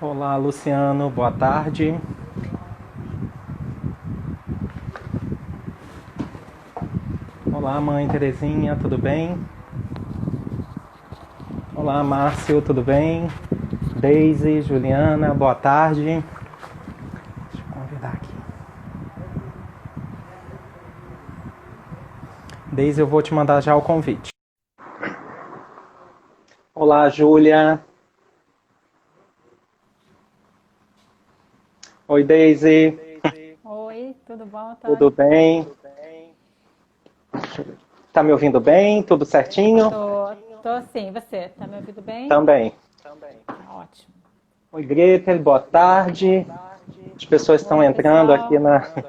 Olá, Luciano, boa tarde. Olá, mãe Terezinha, tudo bem? Olá, Márcio, tudo bem? Deise, Juliana, boa tarde. Deixa eu convidar aqui. Deise, eu vou te mandar já o convite. Olá, Júlia. Oi, Deise, Oi, tudo bom, tudo Antônio? bem? Tá me ouvindo bem? Tudo certinho? Tô sim, você tá me ouvindo bem? Também. Tá ótimo. Oi, Gretel, boa tarde. As pessoas estão Oi, entrando aqui pessoal. na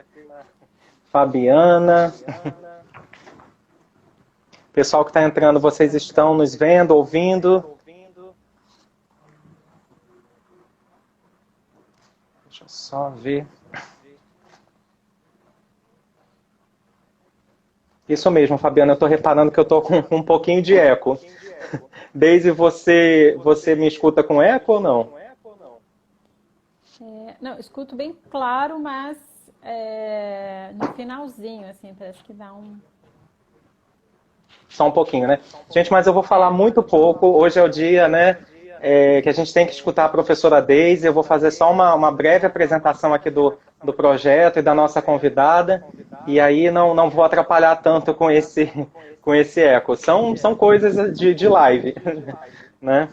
Fabiana. Pessoal que está entrando, vocês estão nos vendo, ouvindo? Deixa eu só ver. Isso mesmo, Fabiana, eu estou reparando que eu estou com um pouquinho de eco. Daisy, você me escuta com eco ou não? Não, escuto bem claro, mas no finalzinho, assim, parece que dá um. Só um pouquinho, né? Gente, mas eu vou falar É, muito pouco. Hoje é o dia, né, que a gente tem que escutar a professora Daisy. Eu vou fazer só uma breve apresentação aqui do projeto e da nossa convidada. E aí não vou atrapalhar tanto com esse eco. São coisas de live, né?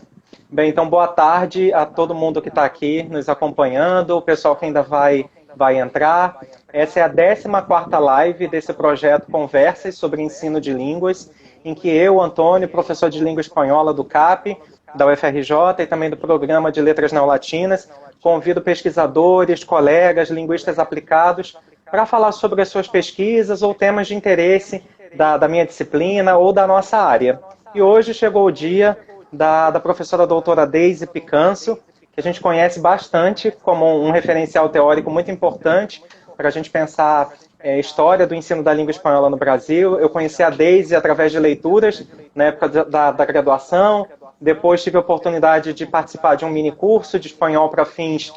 Bem, então boa tarde a todo mundo que está aqui nos acompanhando, o pessoal que ainda vai entrar. Essa é a 14ª live desse projeto Conversas sobre Ensino de Línguas, em que eu, Antônio, professor de língua espanhola do CAP, da UFRJ e também do Programa de Letras Neolatinas, convido pesquisadores, colegas, linguistas aplicados para falar sobre as suas pesquisas ou temas de interesse da minha disciplina ou da nossa área. E hoje chegou o dia da professora doutora Deise Picanso, que a gente conhece bastante como um referencial teórico muito importante para a gente pensar história do ensino da língua espanhola no Brasil. Eu conheci a Deise através de leituras na época da graduação, depois tive a oportunidade de participar de um mini curso de espanhol para fins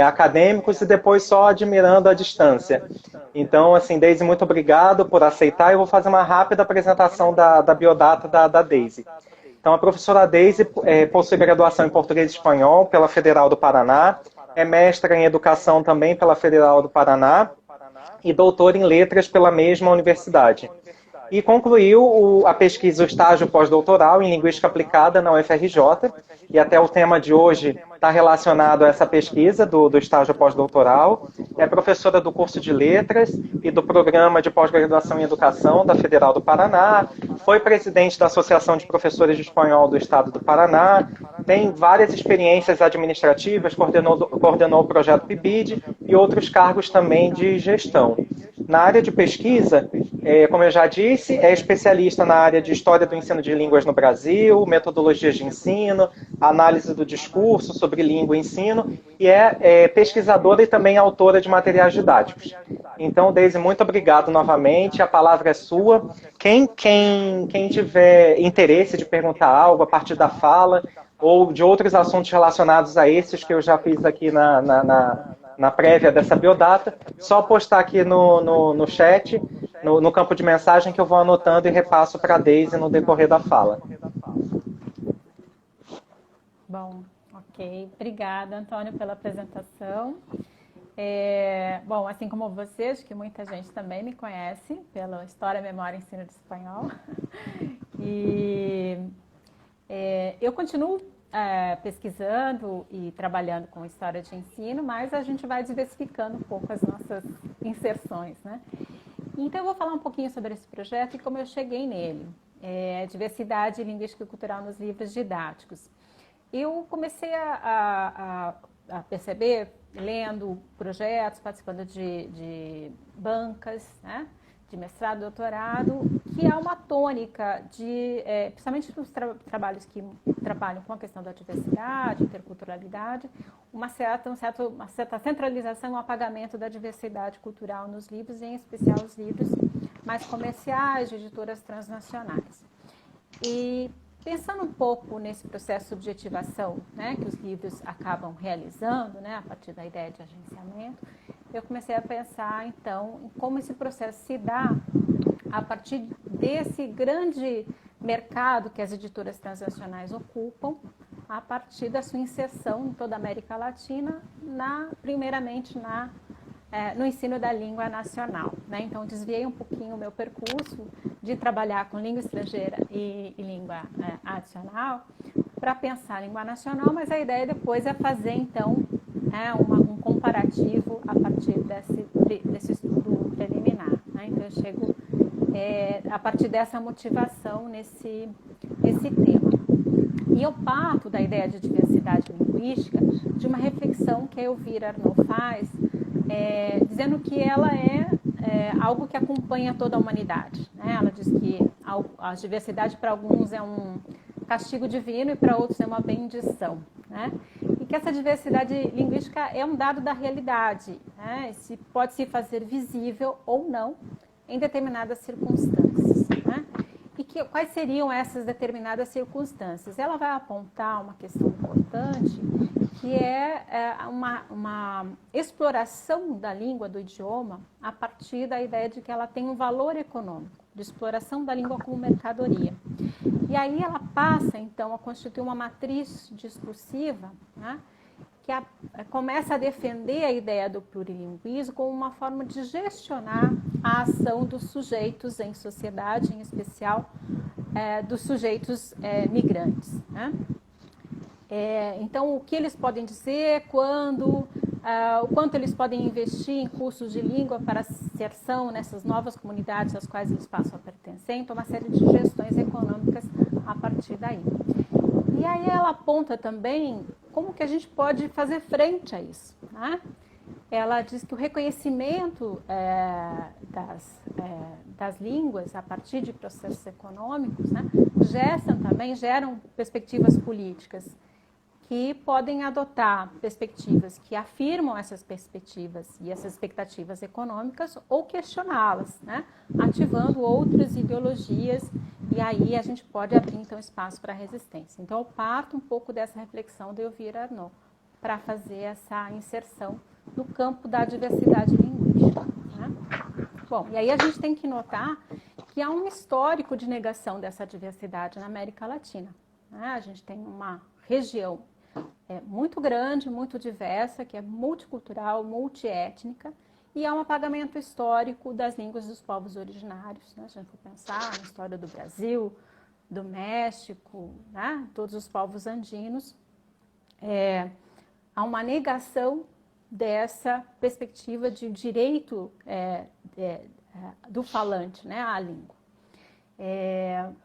acadêmicos e depois só admirando à distância. Então, assim, Deise, muito obrigado por aceitar. Eu vou fazer uma rápida apresentação da biodata da Deise. Então, a professora Deise possui graduação em português e espanhol pela Federal do Paraná, é mestra em educação também pela Federal do Paraná e doutora em letras pela mesma universidade. E concluiu a pesquisa, o estágio pós-doutoral em Linguística Aplicada na UFRJ, e até o tema de hoje está relacionado a essa pesquisa do estágio pós-doutoral. É professora do curso de Letras e do Programa de Pós-Graduação em Educação da Federal do Paraná, foi presidente da Associação de Professores de Espanhol do Estado do Paraná, tem várias experiências administrativas, coordenou o projeto PIBID e outros cargos também de gestão. Na área de pesquisa, como eu já disse, é especialista na área de História do Ensino de Línguas no Brasil, metodologias de ensino, análise do discurso sobre língua e ensino, e é pesquisadora e também autora de materiais didáticos. Então, Deise, muito obrigado novamente, a palavra é sua. Quem tiver interesse de perguntar algo a partir da fala, ou de outros assuntos relacionados a esses que eu já fiz aqui na prévia dessa biodata, só postar aqui no chat, no campo de mensagem, que eu vou anotando e repasso para a Deise no decorrer da fala. Bom, ok. Obrigada, Antônio, pela apresentação. Bom, assim como você, acho que muita gente também me conhece pela História, Memória e Ensino de Espanhol. E eu continuo pesquisando e trabalhando com história de ensino, mas a gente vai diversificando um pouco as nossas inserções, né? Então eu vou falar um pouquinho sobre esse projeto e como eu cheguei nele. Diversidade linguística e cultural nos livros didáticos. Eu comecei a perceber, lendo projetos, participando de bancas, né, de mestrado, doutorado, que há uma tônica principalmente nos trabalhos que trabalham com a questão da diversidade, interculturalidade, uma certa centralização e um apagamento da diversidade cultural nos livros, em especial os livros mais comerciais, de editoras transnacionais. E Pensando um pouco nesse processo de subjetivação, né, que os livros acabam realizando, né, a partir da ideia de agenciamento, eu comecei a pensar, então, em como esse processo se dá a partir desse grande mercado que as editoras transnacionais ocupam, a partir da sua inserção em toda a América Latina, primeiramente no ensino da língua nacional. Né? Então, desviei um pouquinho o meu percurso de trabalhar com língua estrangeira e língua adicional para pensar a língua nacional, mas a ideia depois é fazer, então, um comparativo a partir desse estudo preliminar. Né? Então, eu chego a partir dessa motivação nesse tema. E eu parto da ideia de diversidade linguística de uma reflexão que a Elvira Arnaud faz, dizendo que ela é algo que acompanha toda a humanidade. Né? Ela diz que a diversidade para alguns é um castigo divino e para outros é uma bendição. Né? E que essa diversidade linguística é um dado da realidade, né? Pode se fazer visível ou não em determinadas circunstâncias. Né? E quais seriam essas determinadas circunstâncias? Ela vai apontar uma questão importante, que é uma exploração da língua, do idioma, a partir da ideia de que ela tem um valor econômico, de exploração da língua como mercadoria. E aí ela passa, então, a constituir uma matriz discursiva, né, que começa a defender a ideia do plurilinguismo como uma forma de gestionar a ação dos sujeitos em sociedade, em especial dos sujeitos migrantes. Né? Então, o que eles podem dizer, quando, o quanto eles podem investir em cursos de língua para inserção nessas novas comunidades às quais eles passam a pertencer, então uma série de gestões econômicas a partir daí. E aí ela aponta também como que a gente pode fazer frente a isso. Né? Ela diz que o reconhecimento das línguas a partir de processos econômicos, né, geram perspectivas políticas que podem adotar perspectivas que afirmam essas perspectivas e essas expectativas econômicas ou questioná-las, né, ativando outras ideologias, e aí a gente pode abrir então espaço para a resistência. Então eu parto um pouco dessa reflexão de Elvira Arnaud para fazer essa inserção no campo da diversidade linguística. Né? Bom, e aí a gente tem que notar que há um histórico de negação dessa diversidade na América Latina. Né? A gente tem uma região muito grande, muito diversa, que é multicultural, multiétnica, e há um apagamento histórico das línguas dos povos originários. Né? Se a gente for pensar na história do Brasil, do México, né? Todos os povos andinos, há uma negação dessa perspectiva de direito do falante, né, à língua.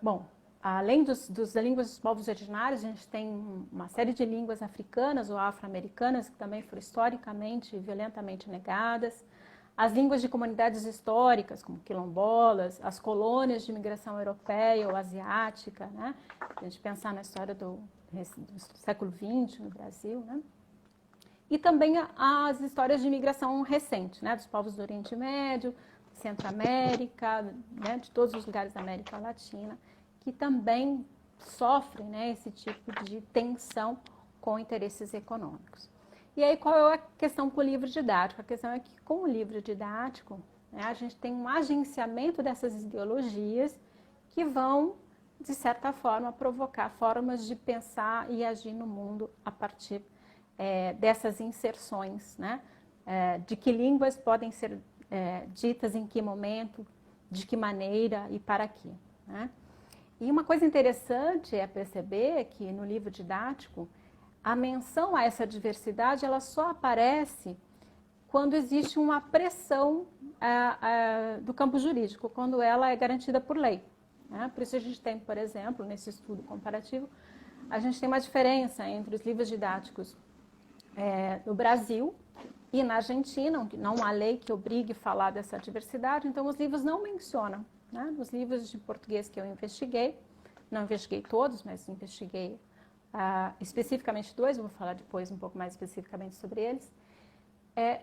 Bom, além das línguas dos povos originários, a gente tem uma série de línguas africanas ou afro-americanas que também foram historicamente e violentamente negadas. As línguas de comunidades históricas, como quilombolas, as colônias de imigração europeia ou asiática, né? A gente pensar na história do século XX no Brasil, né? E também as histórias de imigração recente, né? Dos povos do Oriente Médio, Centro-América, né? De todos os lugares da América Latina, que também sofrem, né, esse tipo de tensão com interesses econômicos. E aí, qual é a questão com o livro didático? A questão é que, com o livro didático, né, a gente tem um agenciamento dessas ideologias que vão, de certa forma, provocar formas de pensar e agir no mundo a partir dessas inserções, né, de que línguas podem ser ditas em que momento, de que maneira e para quê. Né? E uma coisa interessante é perceber que, no livro didático, a menção a essa diversidade ela só aparece quando existe uma pressão do campo jurídico, quando ela é garantida por lei. Né? Por isso a gente tem, por exemplo, nesse estudo comparativo, a gente tem uma diferença entre os livros didáticos no Brasil e na Argentina, não há lei que obrigue a falar dessa diversidade, então os livros não mencionam. Né? Nos livros de português que eu investiguei, não investiguei todos, mas investiguei especificamente dois, vou falar depois um pouco mais especificamente sobre eles,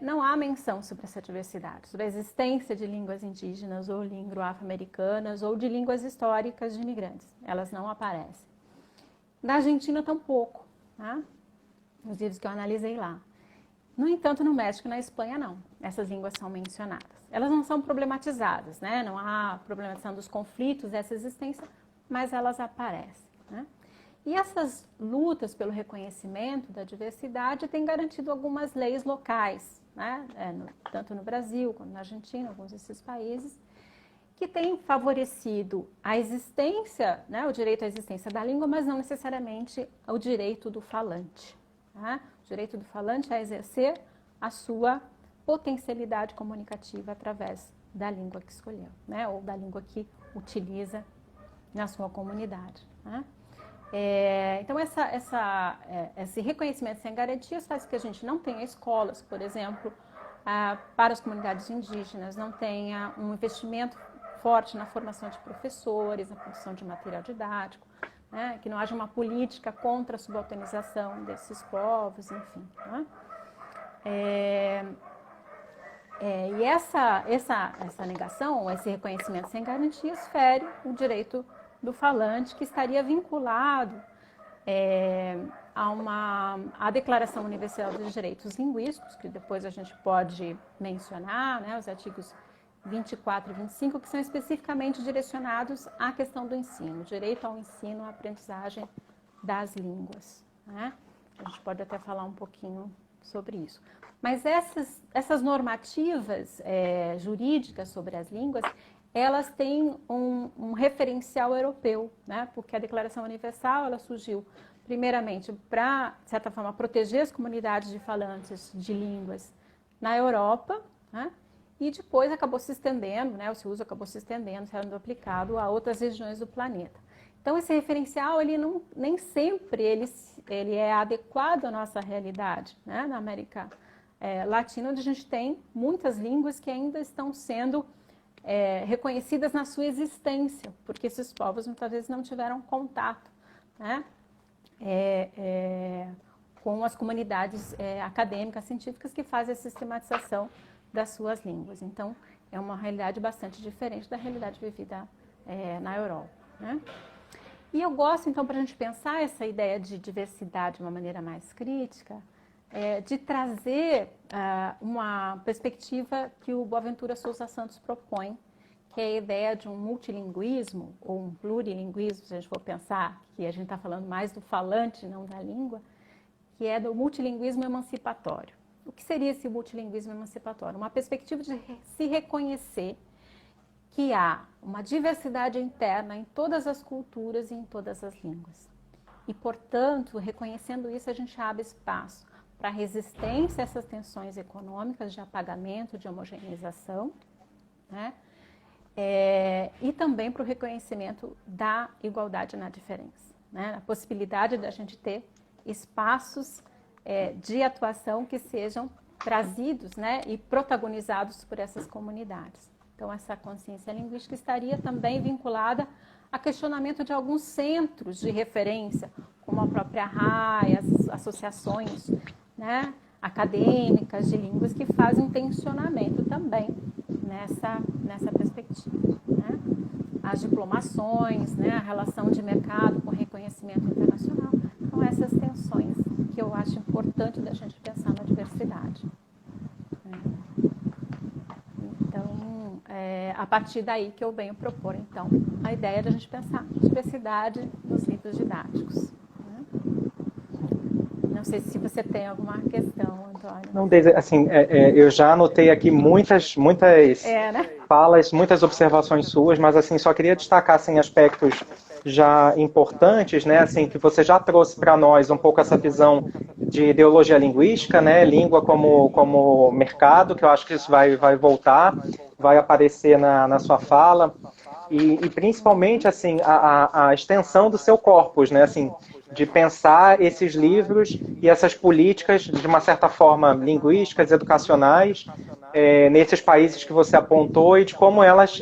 não há menção sobre essa diversidade, sobre a existência de línguas indígenas ou línguas afro-americanas ou de línguas históricas de imigrantes. Elas não aparecem. Na Argentina, tampouco, tá? Os livros que eu analisei lá. No entanto, no México e na Espanha, não. Essas línguas são mencionadas. Elas não são problematizadas, né? Não há problematização dos conflitos dessa existência, mas elas aparecem, né? E essas lutas pelo reconhecimento da diversidade têm garantido algumas leis locais, né? Tanto no Brasil quanto na Argentina, alguns desses países, que têm favorecido a existência, né, o direito à existência da língua, mas não necessariamente o direito do falante. Tá? O direito do falante é exercer a sua potencialidade comunicativa através da língua que escolheu, né, ou da língua que utiliza na sua comunidade. Né? Então, esse reconhecimento sem garantias faz com que a gente não tenha escolas, por exemplo, para as comunidades indígenas, não tenha um investimento forte na formação de professores, na produção de material didático, né? Que não haja uma política contra a subalternização desses povos, enfim. Né? E essa negação, esse reconhecimento sem garantias, fere o direito do falante, que estaria vinculado à Declaração Universal dos Direitos Linguísticos, que depois a gente pode mencionar, né, os artigos 24 e 25, que são especificamente direcionados à questão do ensino, direito ao ensino, à aprendizagem das línguas. Né? A gente pode até falar um pouquinho sobre isso. Mas essas normativas jurídicas sobre as línguas, elas têm um referencial europeu, né? Porque a Declaração Universal ela surgiu primeiramente para, de certa forma, proteger as comunidades de falantes de línguas na Europa, né? E depois acabou se estendendo, né? O seu uso acabou se estendendo, sendo aplicado a outras regiões do planeta. Então, esse referencial, nem sempre ele é adequado à nossa realidade, né? Na América Latina, onde a gente tem muitas línguas que ainda estão sendo reconhecidas na sua existência, porque esses povos muitas vezes não tiveram contato, né? Com as comunidades acadêmicas, científicas que fazem a sistematização das suas línguas. Então, é uma realidade bastante diferente da realidade vivida na Europa. Né? E eu gosto, então, para a gente pensar essa ideia de diversidade de uma maneira mais crítica, de trazer uma perspectiva que o Boaventura Sousa Santos propõe, que é a ideia de um multilinguismo, ou um plurilinguismo, se a gente for pensar que a gente está falando mais do falante, não da língua, que é do multilinguismo emancipatório. O que seria esse multilinguismo emancipatório? Uma perspectiva de se reconhecer que há uma diversidade interna em todas as culturas e em todas as línguas. E, portanto, reconhecendo isso, a gente abre espaço para a resistência a essas tensões econômicas de apagamento, de homogeneização, né? E também para o reconhecimento da igualdade na diferença, né? A possibilidade da gente ter espaços de atuação que sejam trazidos, né, e protagonizados por essas comunidades. Então, essa consciência linguística estaria também vinculada a questionamento de alguns centros de referência, como a própria RAI, as associações, né, acadêmicas de línguas que fazem um tensionamento também nessa perspectiva. Né? As diplomações, né, a relação de mercado com reconhecimento internacional, são essas tensões que eu acho importante da gente pensar na diversidade. Então, a partir daí que eu venho propor, então, a ideia de a gente pensar diversidade nos livros didáticos. Né? Não sei se você tem alguma questão, Antônio. Não, assim, eu já anotei aqui muitas né? falas, muitas observações suas, mas assim, só queria destacar assim, aspectos já importantes, né, assim, que você já trouxe para nós um pouco essa visão de ideologia linguística, né, língua como mercado, que eu acho que isso vai voltar, vai aparecer na sua fala, e principalmente, assim, a extensão do seu corpus, né, assim, de pensar esses livros e essas políticas, de uma certa forma, linguísticas, educacionais, nesses países que você apontou e de como elas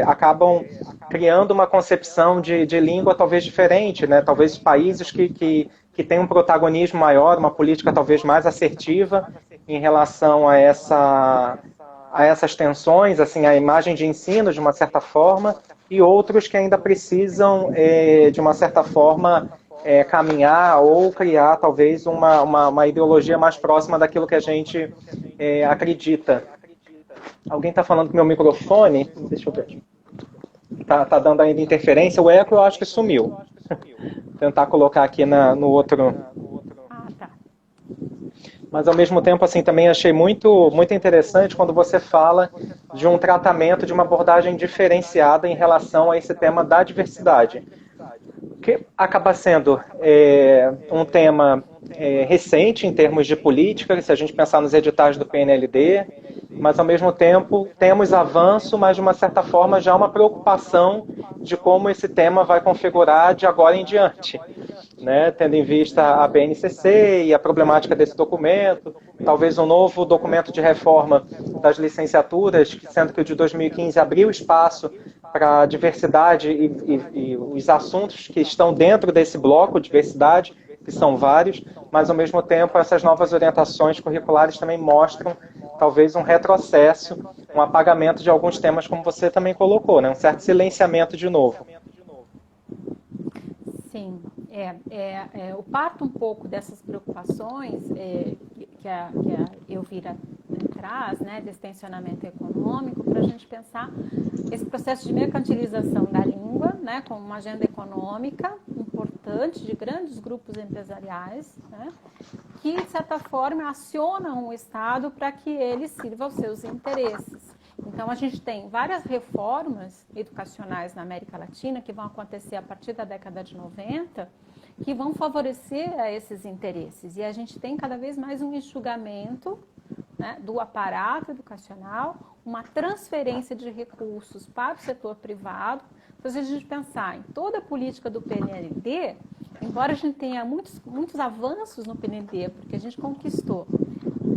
acabam criando uma concepção de língua talvez diferente, né? Talvez países que têm um protagonismo maior, uma política talvez mais assertiva em relação a essas tensões, assim, a imagem de ensino, de uma certa forma, e outros que ainda precisam, de uma certa forma, caminhar ou criar talvez uma ideologia mais próxima daquilo que a gente acredita. Alguém está falando com meu microfone? Deixa eu ver. Tá dando ainda interferência. O eco eu acho que sumiu. Tentar colocar aqui no outro. Ah, tá. Mas ao mesmo tempo, assim, também achei muito, muito interessante quando você fala de um tratamento, de uma abordagem diferenciada em relação a esse tema da diversidade. Que acaba sendo um tema recente em termos de política, se a gente pensar nos editais do PNLD, mas ao mesmo tempo temos avanço, mas de uma certa forma já uma preocupação de como esse tema vai configurar de agora em diante, né? Tendo em vista a BNCC e a problemática desse documento, talvez um novo documento de reforma das licenciaturas, sendo que o de 2015 abriu espaço para a diversidade e os assuntos que estão dentro desse bloco, diversidade, que são vários, mas ao mesmo tempo essas novas orientações curriculares também mostram talvez um retrocesso, um apagamento de alguns temas, como você também colocou, né? Um certo silenciamento de novo. Sim, eu parto um pouco dessas preocupações que a Elvira traz, né, desse tensionamento econômico, para a gente pensar esse processo de mercantilização da língua, né, como uma agenda econômica importante de grandes grupos empresariais, né, que, de certa forma, acionam o Estado para que ele sirva aos seus interesses. Então, a gente tem várias reformas educacionais na América Latina que vão acontecer a partir da década de 90, que vão favorecer a esses interesses. E a gente tem cada vez mais um enxugamento, né, do aparato educacional, uma transferência de recursos para o setor privado. Então, se a gente pensar em toda a política do PNLD, embora a gente tenha muitos avanços no PNLD, porque a gente conquistou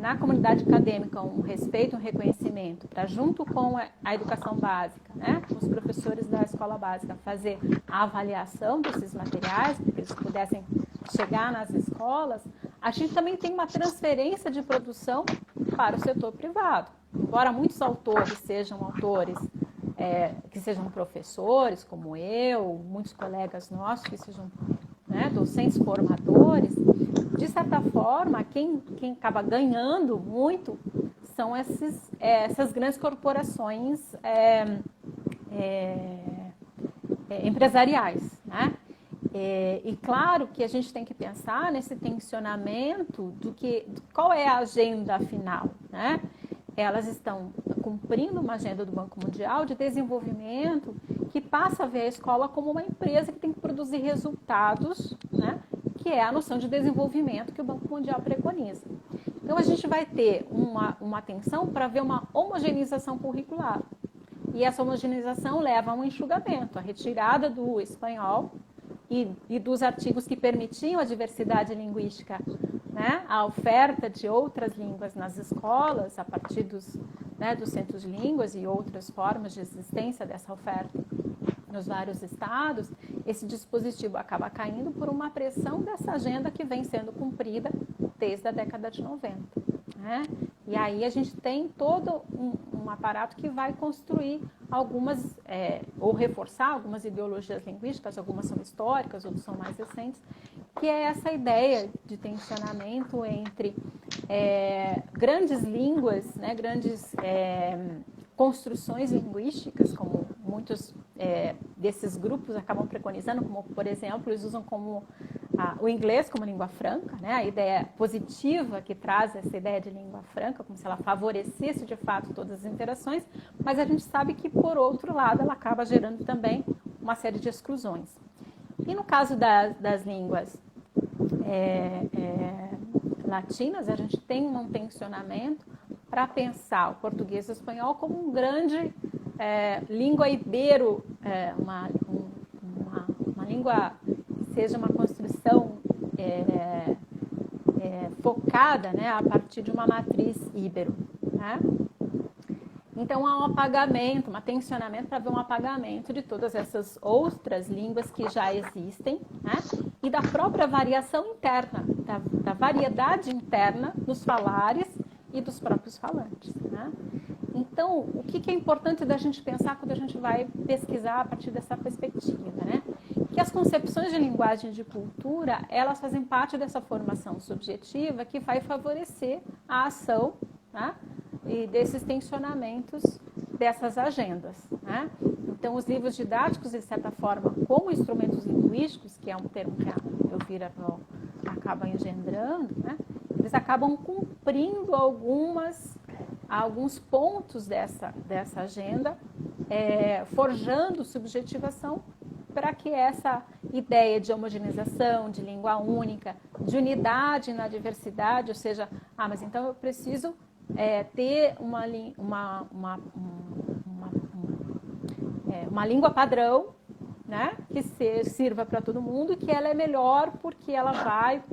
na comunidade acadêmica um respeito, um reconhecimento, para junto com a educação básica, né, os professores da escola básica, fazer a avaliação desses materiais, para que eles pudessem chegar nas escolas, a gente também tem uma transferência de produção para o setor privado. Embora muitos autores sejam autores que sejam professores, como eu, muitos colegas nossos que sejam, né, docentes formadores, de certa forma, quem acaba ganhando muito são essas grandes corporações empresariais, né? E claro que a gente tem que pensar nesse tensionamento qual é a agenda final, né? Elas estão cumprindo uma agenda do Banco Mundial de desenvolvimento que passa a ver a escola como uma empresa que tem que produzir resultados, né? Que é a noção de desenvolvimento que o Banco Mundial preconiza. Então, a gente vai ter uma atenção para ver uma homogeneização curricular. E essa homogeneização leva a um enxugamento, a retirada do espanhol e dos artigos que permitiam a diversidade linguística, né? A oferta de outras línguas nas escolas, a partir dos centros de línguas e outras formas de existência dessa oferta nos vários estados, esse dispositivo acaba caindo por uma pressão dessa agenda que vem sendo cumprida desde a década de 90. Né? E aí a gente tem todo um aparato que vai construir algumas, ou reforçar algumas ideologias linguísticas, algumas são históricas, outras são mais recentes, que é essa ideia de tensionamento entre grandes línguas, né, grandes construções linguísticas, como muitos desses grupos acabam preconizando, como, por exemplo, eles usam como o inglês como língua franca, né? A ideia positiva que traz essa ideia de língua franca, como se ela favorecesse de fato todas as interações, mas a gente sabe que, por outro lado, ela acaba gerando também uma série de exclusões. E no caso das línguas latinas, a gente tem um tensionamento para pensar o português e o espanhol como um grande língua ibero, uma língua que seja uma construção focada, né, a partir de uma matriz íbero. Né? Então, há um apagamento, um tensionamento para ver um apagamento de todas essas outras línguas que já existem, né? E da própria variação interna, da variedade interna dos falares e dos próprios falantes. Né? Então, o que é importante da gente pensar quando a gente vai pesquisar a partir dessa perspectiva? Né? que as concepções de linguagem e de cultura, elas fazem parte dessa formação subjetiva que vai favorecer a ação, né, e desses tensionamentos dessas agendas, né? Então, os livros didáticos, de certa forma, como instrumentos linguísticos, que é um termo que a Elvira acaba engendrando, né, eles acabam cumprindo alguns pontos dessa agenda, forjando subjetivação para que essa ideia de homogeneização, de língua única, de unidade na diversidade, ou seja, mas então eu preciso ter uma língua padrão, né, que sirva para todo mundo e que ela é melhor porque ela vai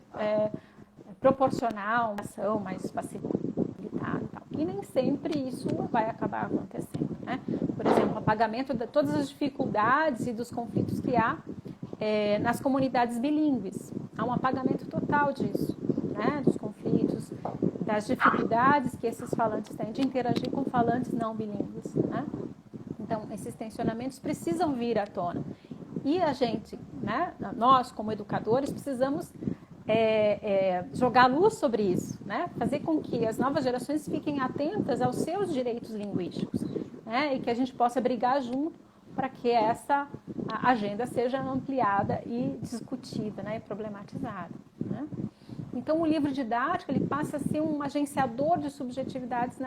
proporcionar uma ação mais facilitada e tal. E nem sempre isso vai acabar acontecendo, né? Por exemplo, o apagamento de todas as dificuldades e dos conflitos que há nas comunidades bilíngues. Há um apagamento total disso, né? Dos conflitos, das dificuldades que esses falantes têm de interagir com falantes não bilíngues, né? Então, esses tensionamentos precisam vir à tona. E a gente, né, nós como educadores, precisamos jogar luz sobre isso, né? Fazer com que as novas gerações fiquem atentas aos seus direitos linguísticos, né? E que a gente possa brigar junto para que essa agenda seja ampliada e discutida, né? E problematizada, né? Então, o livro didático ele passa a ser um agenciador de subjetividades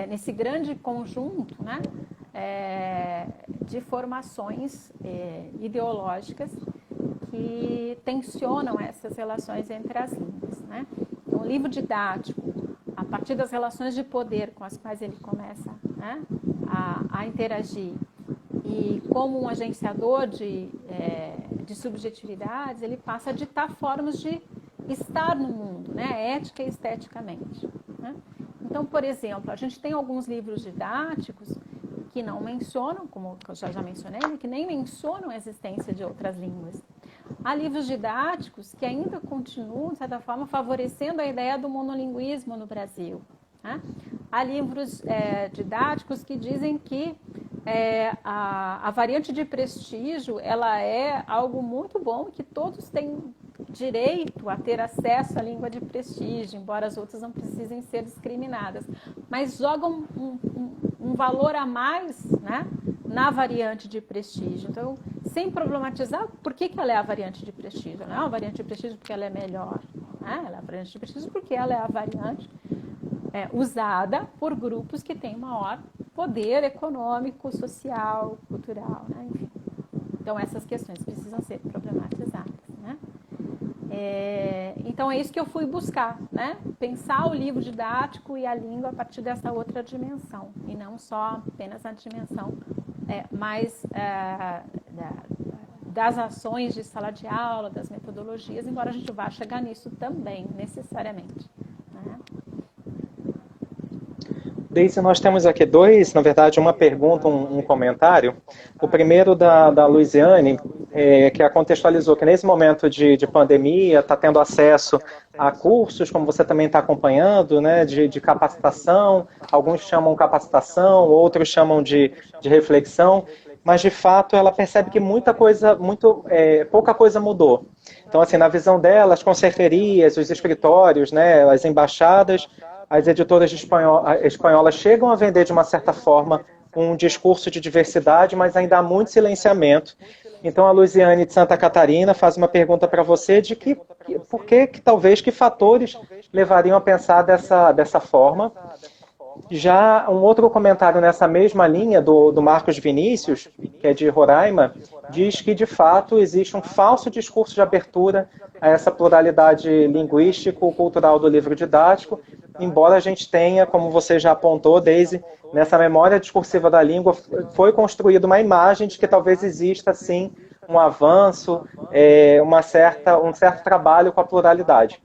nesse grande conjunto, né, de formações ideológicas que tensionam essas relações entre as línguas, né? Então, o livro didático, a partir das relações de poder com as quais ele começa, né, a interagir, e como um agenciador de subjetividades, ele passa a ditar formas de estar no mundo, né, ética e esteticamente, né? Então, por exemplo, a gente tem alguns livros didáticos que não mencionam, como eu já mencionei, que nem mencionam a existência de outras línguas. Há livros didáticos que ainda continuam, de certa forma, favorecendo a ideia do monolinguismo no Brasil, né? Há livros didáticos que dizem que a variante de prestígio ela é algo muito bom, que todos têm direito a ter acesso à língua de prestígio, embora as outras não precisem ser discriminadas, mas jogam um valor a mais, né, na variante de prestígio. Então, sem problematizar por que ela é a variante de prestígio. Não é uma variante de prestígio porque ela é melhor, né? Ela é a variante de prestígio porque ela é a variante usada por grupos que têm maior poder econômico, social, cultural, né? Enfim. Então, essas questões precisam ser problematizadas, né? Então, é isso que eu fui buscar, né? Pensar o livro didático e a língua a partir dessa outra dimensão, e não só apenas na dimensão mais das ações de sala de aula, das metodologias, embora a gente vá chegar nisso também, necessariamente, né? Deise, nós temos aqui na verdade, uma pergunta, um comentário. O primeiro da Luiziane, que a contextualizou que nesse momento de pandemia está tendo acesso a cursos, como você também está acompanhando, né, de capacitação, alguns chamam capacitação, outros chamam de reflexão, mas de fato ela percebe que pouca coisa mudou. Então, assim, na visão dela, as conserterias, os escritórios, né, as embaixadas, as editoras espanholas chegam a vender de uma certa forma um discurso de diversidade, mas ainda há muito silenciamento. Então, a Luiziane de Santa Catarina faz uma pergunta para você de que fatores levariam a pensar dessa forma. Já um outro comentário nessa mesma linha do Marcos Vinícius, que é de Roraima, diz que, de fato, existe um falso discurso de abertura a essa pluralidade linguístico-cultural do livro didático, embora a gente tenha, como você já apontou, Deise, nessa memória discursiva da língua, foi construída uma imagem de que talvez exista, sim, um avanço, um certo trabalho com a pluralidade.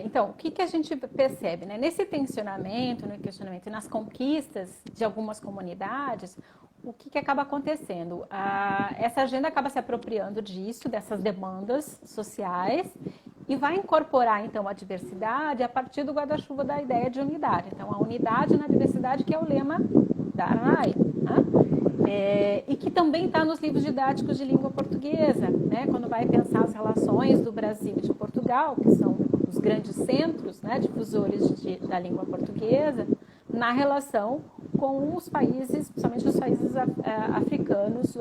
Então, o que a gente percebe, né? Nesse tensionamento, no questionamento e nas conquistas de algumas comunidades, o que acaba acontecendo? Essa agenda acaba se apropriando disso, dessas demandas sociais, e vai incorporar, então, a diversidade a partir do guarda-chuva da ideia de unidade. Então, a unidade na diversidade, que é o lema da RAI, né? E que também está nos livros didáticos de língua portuguesa, né? Quando vai pensar as relações do Brasil e de Portugal, que são os grandes centros, né, difusores da língua portuguesa, na relação com os países, principalmente os países africanos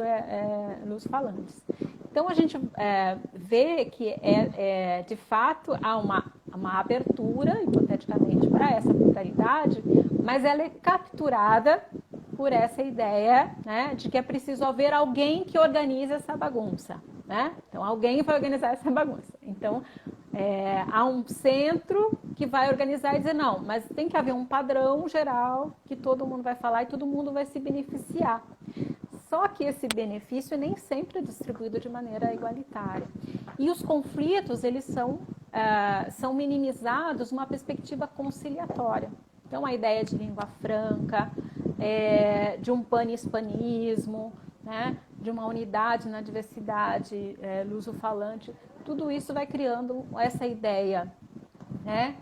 luso-falantes. Então, a gente vê que, de fato, há uma abertura, hipoteticamente, para essa pluralidade, mas ela é capturada por essa ideia, né, de que é preciso haver alguém que organize essa bagunça, né? Então, alguém vai organizar essa bagunça. Então, há um centro que vai organizar e dizer, não, mas tem que haver um padrão geral que todo mundo vai falar e todo mundo vai se beneficiar. Só que esse benefício nem sempre é distribuído de maneira igualitária. E os conflitos, eles são minimizados numa perspectiva conciliatória. Então, a ideia de língua franca, de um pan-hispanismo, né, de uma unidade na diversidade luso-falante, tudo isso vai criando essa ideia, né,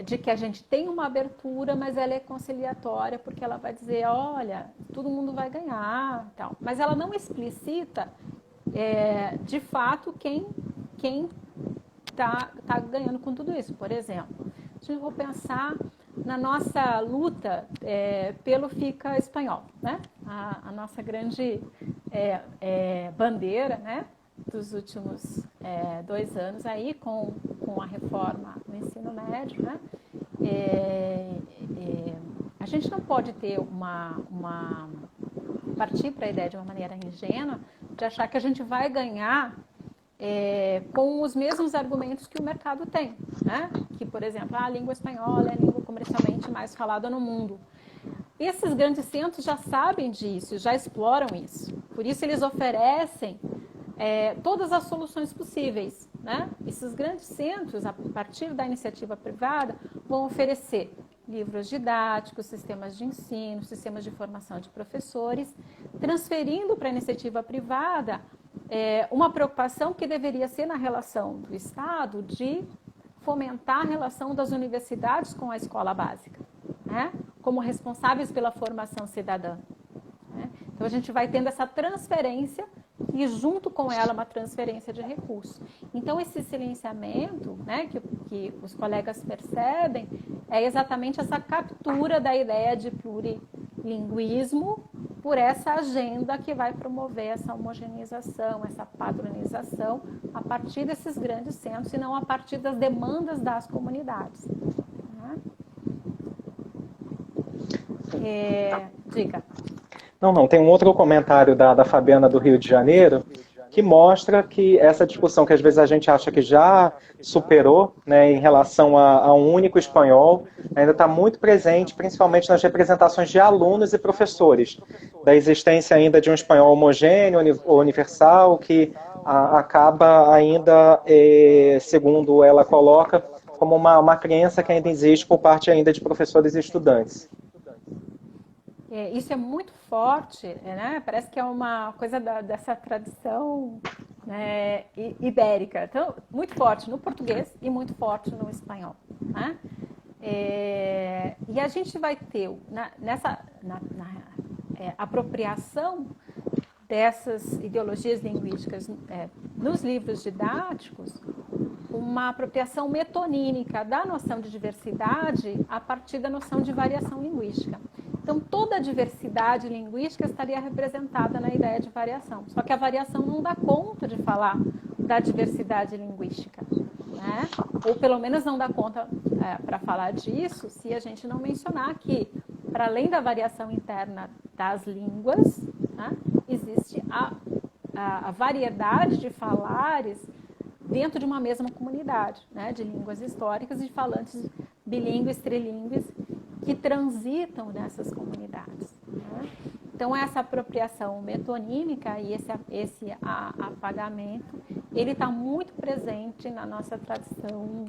de que a gente tem uma abertura, mas ela é conciliatória, porque ela vai dizer, olha, todo mundo vai ganhar, tal. Mas ela não explicita, de fato, quem tá ganhando com tudo isso. Por exemplo, se eu vou pensar na nossa luta pelo FICA espanhol, né? A nossa grande bandeira, né, dos últimos 2 anos aí, com a reforma do ensino médio, né? A gente não pode ter partir para a ideia de uma maneira ingênua de achar que a gente vai ganhar com os mesmos argumentos que o mercado tem, né? Que, por exemplo, a língua espanhola é a língua comercialmente mais falada no mundo. Esses grandes centros já sabem disso, já exploram isso. Por isso, eles oferecem todas as soluções possíveis, né? Esses grandes centros, a partir da iniciativa privada, vão oferecer livros didáticos, sistemas de ensino, sistemas de formação de professores, transferindo para a iniciativa privada uma preocupação que deveria ser na relação do Estado de fomentar a relação das universidades com a escola básica, né? Como responsáveis pela formação cidadã, né? Então, a gente vai tendo essa transferência e, junto com ela, uma transferência de recursos. Então, esse silenciamento, né, que os colegas percebem é exatamente essa captura da ideia de plurilinguismo por essa agenda que vai promover essa homogeneização, essa padronização a partir desses grandes centros e não a partir das demandas das comunidades. Diga. Não, tem um outro comentário da Fabiana do Rio de Janeiro que mostra que essa discussão que às vezes a gente acha que já superou, né, em relação a um único espanhol, ainda está muito presente, principalmente nas representações de alunos e professores, da existência ainda de um espanhol homogêneo, universal, que acaba ainda, segundo ela coloca, como uma crença que ainda existe por parte ainda de professores e estudantes. Isso é muito forte, né? Parece que é uma coisa dessa tradição, né, ibérica. Então, muito forte no português e muito forte no espanhol, né? E a gente vai ter nessa apropriação dessas ideologias linguísticas nos livros didáticos, uma apropriação metonímica da noção de diversidade a partir da noção de variação linguística. Então, toda a diversidade linguística estaria representada na ideia de variação. Só que a variação não dá conta de falar da diversidade linguística, né? Ou pelo menos não dá conta para falar disso se a gente não mencionar que, para além da variação interna das línguas, né, existe a variedade de falares dentro de uma mesma comunidade, né, de línguas históricas e de falantes bilíngues, trilíngues, que transitam nessas comunidades, né? Então, essa apropriação metonímica e esse apagamento, ele está muito presente na nossa tradição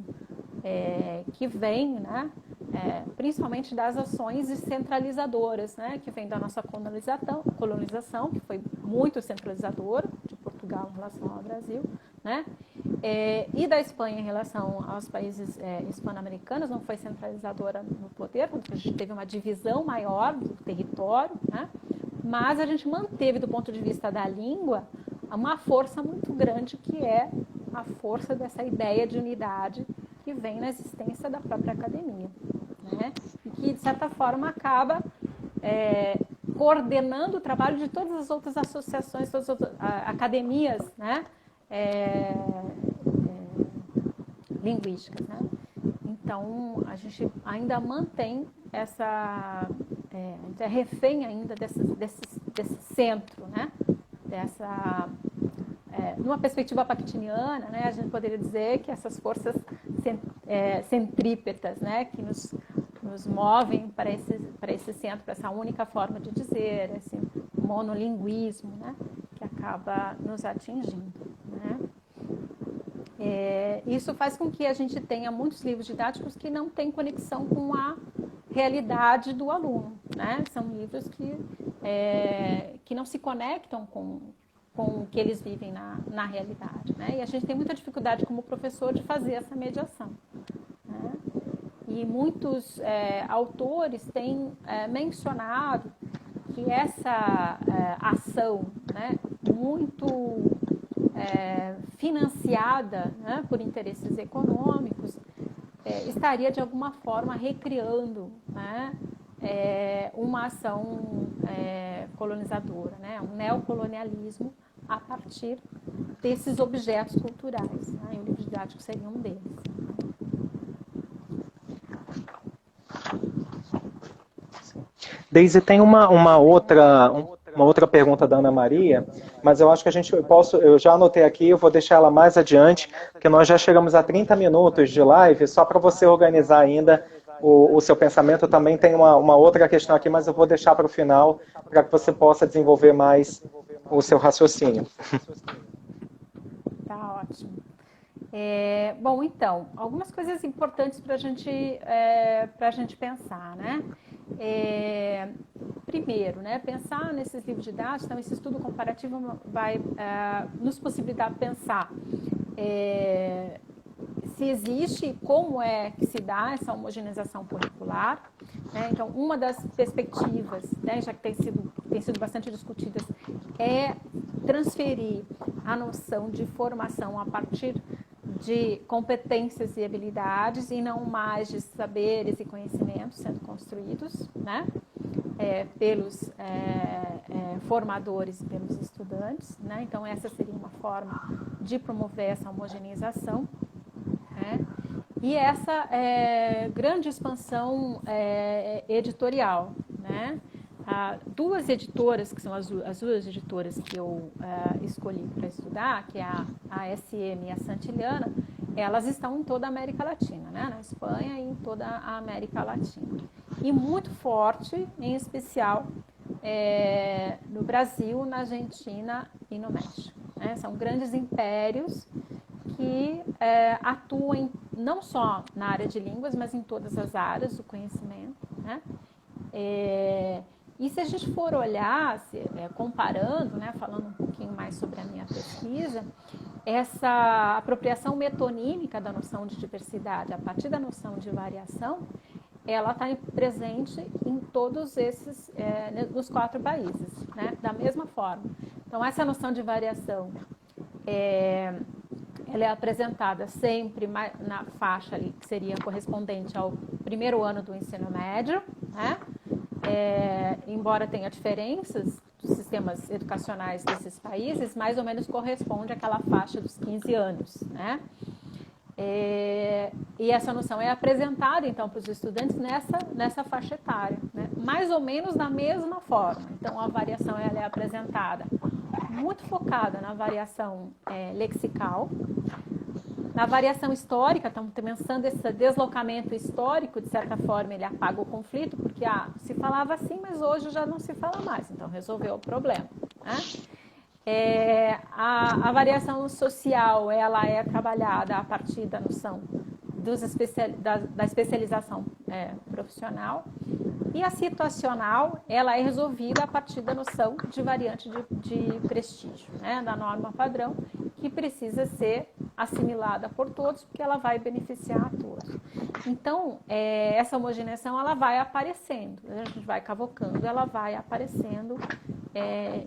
que vem, né, principalmente das ações descentralizadoras, né, que vem da nossa colonização, que foi muito centralizadora de Portugal em relação ao Brasil, né? E da Espanha em relação aos países hispano-americanos, não foi centralizadora no poder, a gente teve uma divisão maior do território, né? Mas a gente manteve, do ponto de vista da língua, uma força muito grande, que é a força dessa ideia de unidade que vem na existência da própria academia, né? E que, de certa forma, acaba coordenando o trabalho de todas as outras associações, todas as outras academias, né? Linguísticas, né? Então, a gente ainda mantém essa... a gente é refém ainda desse centro, né? Numa perspectiva bakhtiniana, né? A gente poderia dizer que essas forças centrípetas, né? Que nos movem para esse centro, para essa única forma de dizer, esse monolinguismo, né? Que acaba nos atingindo, né? Isso faz com que a gente tenha muitos livros didáticos que não têm conexão com a realidade do aluno, né? São livros que não se conectam com o que eles vivem na realidade, né? E a gente tem muita dificuldade como professor de fazer essa mediação, né? E muitos autores têm mencionado que essa ação, né, muito financiada, né, por interesses econômicos, estaria de alguma forma recriando, né, uma ação colonizadora, né, um neocolonialismo a partir desses objetos culturais, né, e o livro didático seria um deles. Deise, tem uma outra pergunta da Ana Maria, mas eu acho que eu já anotei aqui, eu vou deixar ela mais adiante, porque nós já chegamos a 30 minutos de live, só para você organizar ainda o seu pensamento. Também tem uma outra questão aqui, mas eu vou deixar para o final, para que você possa desenvolver mais o seu raciocínio. Tá ótimo. Bom, então, algumas coisas importantes para a gente pensar, né? Primeiro, né, pensar nesses livros didáticos. Então, esse estudo comparativo vai nos possibilitar pensar se existe e como é que se dá essa homogeneização curricular, né? Então, uma das perspectivas, né, já que tem sido bastante discutidas, é transferir a noção de formação a partir de competências e habilidades, e não mais de saberes e conhecimentos sendo construídos, né, pelos formadores e pelos estudantes, né? Então, essa seria uma forma de promover essa homogeneização, né? E essa grande expansão editorial, né? Duas editoras, que são as duas editoras que eu escolhi para estudar, que é a SM e a Santillana, elas estão em toda a América Latina, né? Na Espanha e em toda a América Latina. E muito forte, em especial, no Brasil, na Argentina e no México, né? São grandes impérios que atuam não só na área de línguas, mas em todas as áreas do conhecimento, né? E se a gente for olhar, comparando, né, falando um pouquinho mais sobre a minha pesquisa, essa apropriação metonímica da noção de diversidade a partir da noção de variação, ela está presente em todos esses, nos 4 países, né, da mesma forma. Então, essa noção de variação, ela é apresentada sempre na faixa ali, que seria correspondente ao primeiro ano do ensino médio, né? Embora tenha diferenças dos sistemas educacionais desses países, mais ou menos corresponde àquela faixa dos 15 anos, né? E essa noção é apresentada, então, para os estudantes nessa faixa etária, né? Mais ou menos da mesma forma. Então, a variação ela é apresentada muito focada na variação lexical, na variação histórica. Estamos pensando esse deslocamento histórico, de certa forma, ele apaga o conflito, porque se falava assim, mas hoje já não se fala mais, então resolveu o problema, né? A variação social, ela é trabalhada a partir da noção da especialização profissional, e a situacional, ela é resolvida a partir da noção de variante de prestígio, né, da norma padrão, que precisa ser assimilada por todos, porque ela vai beneficiar a todos. Então, essa homogeneização, ela vai aparecendo, a gente vai cavocando, ela vai aparecendo.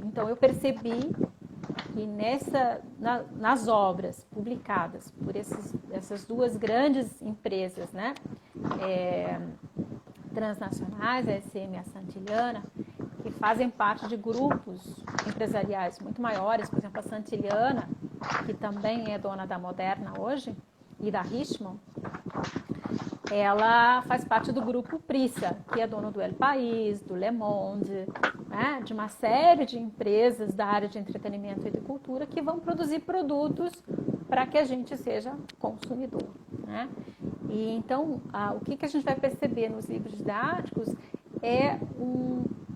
Então, eu percebi que nas obras publicadas por essas duas grandes empresas, né, transnacionais, a SM e a Santillana, que fazem parte de grupos empresariais muito maiores, por exemplo, a Santillana, que também é dona da Moderna hoje, e da Richemont, ela faz parte do grupo Prisa, que é dono do El País, do Le Monde, né, de uma série de empresas da área de entretenimento e de cultura que vão produzir produtos para que a gente seja consumidor, né? E então, o que a gente vai perceber nos livros didáticos é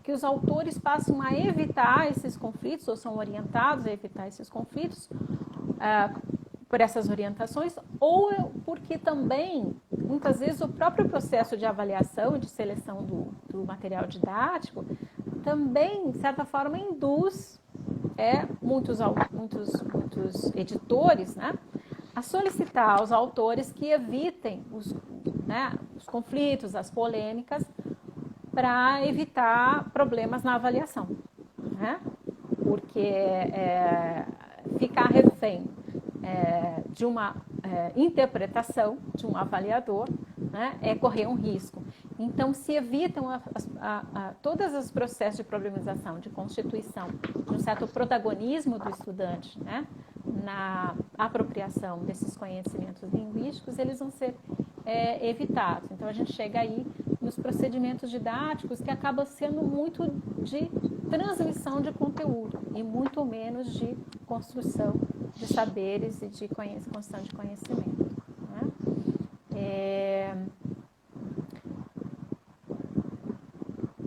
que os autores passam a evitar esses conflitos, ou são orientados a evitar esses conflitos por essas orientações, ou porque também, muitas vezes, o próprio processo de avaliação e de seleção do material didático também, de certa forma, induz muitos editores, né, a solicitar aos autores que evitem os conflitos, as polêmicas, para evitar problemas na avaliação, né? Porque ficar refém de uma interpretação de um avaliador, né, é correr um risco. Então, se evitam todos os processos de problemização, de constituição de um certo protagonismo do estudante, né, na apropriação desses conhecimentos linguísticos, eles vão ser evitados. Então, a gente chega aí nos procedimentos didáticos que acaba sendo muito de transmissão de conteúdo e muito menos de construção de saberes e de construção de conhecimento, né?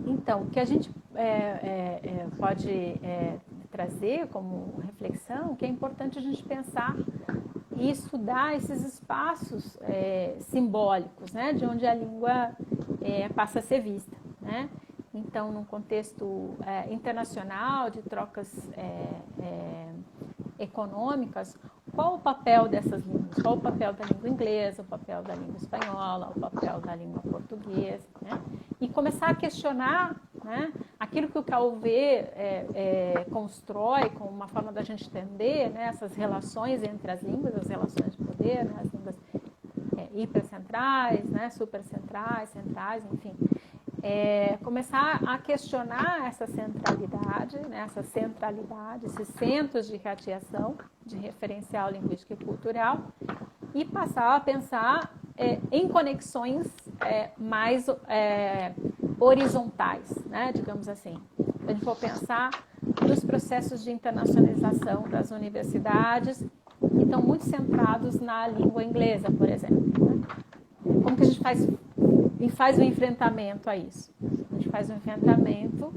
Então, o que a gente pode trazer como reflexão, que é importante a gente pensar e estudar esses espaços simbólicos, né, de onde a língua passa a ser vista, né? Então, num contexto internacional de trocas econômicas, qual o papel dessas línguas? Qual o papel da língua inglesa, o papel da língua espanhola, o papel da língua portuguesa, né? E começar a questionar, né, aquilo que o Calvé constrói como uma forma da gente entender, né, essas relações entre as línguas, as relações de poder, né, as línguas hipercentrais, né, supercentrais, centrais, enfim. Começar a questionar essa centralidade, né, esses centros de radiação, de referencial linguístico e cultural, e passar a pensar em conexões mais horizontais, né, digamos assim. Se a gente for pensar nos processos de internacionalização das universidades, que estão muito centrados na língua inglesa, por exemplo, né? Como que a gente faz o enfrentamento a isso? A gente faz o enfrentamento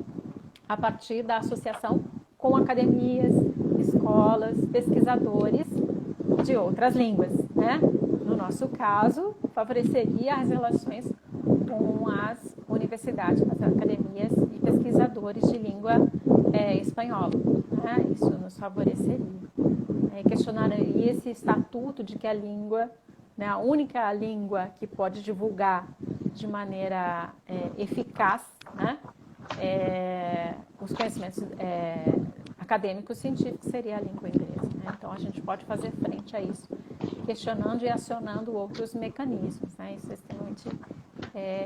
a partir da associação com academias, escolas, pesquisadores de outras línguas, né? No nosso caso, favoreceria as relações com as universidades, com as academias e pesquisadores de língua espanhola, né? Isso nos favoreceria. Questionaria esse estatuto de que a língua, né, a única língua que pode divulgar de maneira eficaz, né, os conhecimentos acadêmicos científicos seria a língua inglesa, né? Então, a gente pode fazer frente a isso, questionando e acionando outros mecanismos, né? Isso é extremamente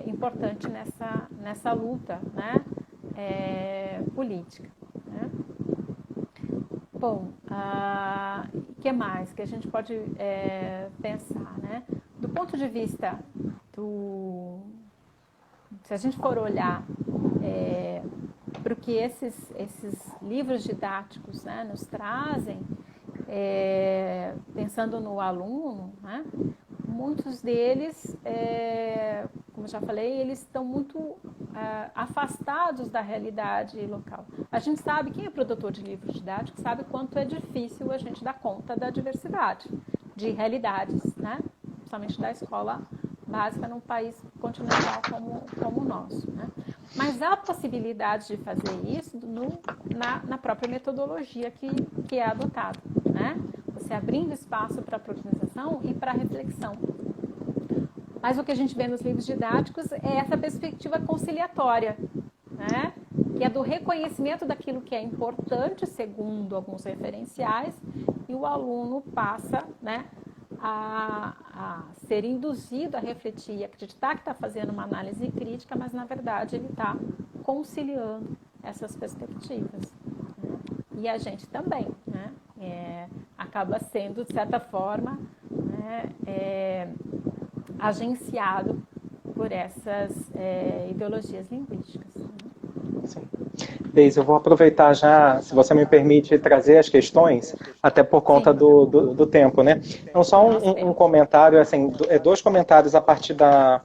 importante nessa luta, né, política, né? Bom, o que mais que a gente pode pensar, né? Do ponto de vista se a gente for olhar para o que esses livros didáticos, né, nos trazem, pensando no aluno, né, muitos deles, como eu já falei, eles estão muito afastados da realidade local. A gente sabe, quem é produtor de livros didáticos sabe quanto é difícil a gente dar conta da diversidade de realidades, né, principalmente da escola básica num país continental como o nosso, né? Mas há possibilidade de fazer isso na própria metodologia que é adotada, né? você abrindo espaço para a produtização e para a reflexão. Mas o que a gente vê nos livros didáticos é essa perspectiva conciliatória, né? Que é do reconhecimento daquilo que é importante, segundo alguns referenciais, e o aluno passa, né, a ser induzido a refletir, a acreditar que está fazendo uma análise crítica, mas na verdade ele está conciliando essas perspectivas, né? E a gente também, né, acaba sendo, de certa forma, né, agenciado por essas ideologias linguísticas. Sim. Deise, eu vou aproveitar já, se você me permite, trazer as questões, até por conta do tempo, né? Então, só um comentário, assim, dois comentários a partir da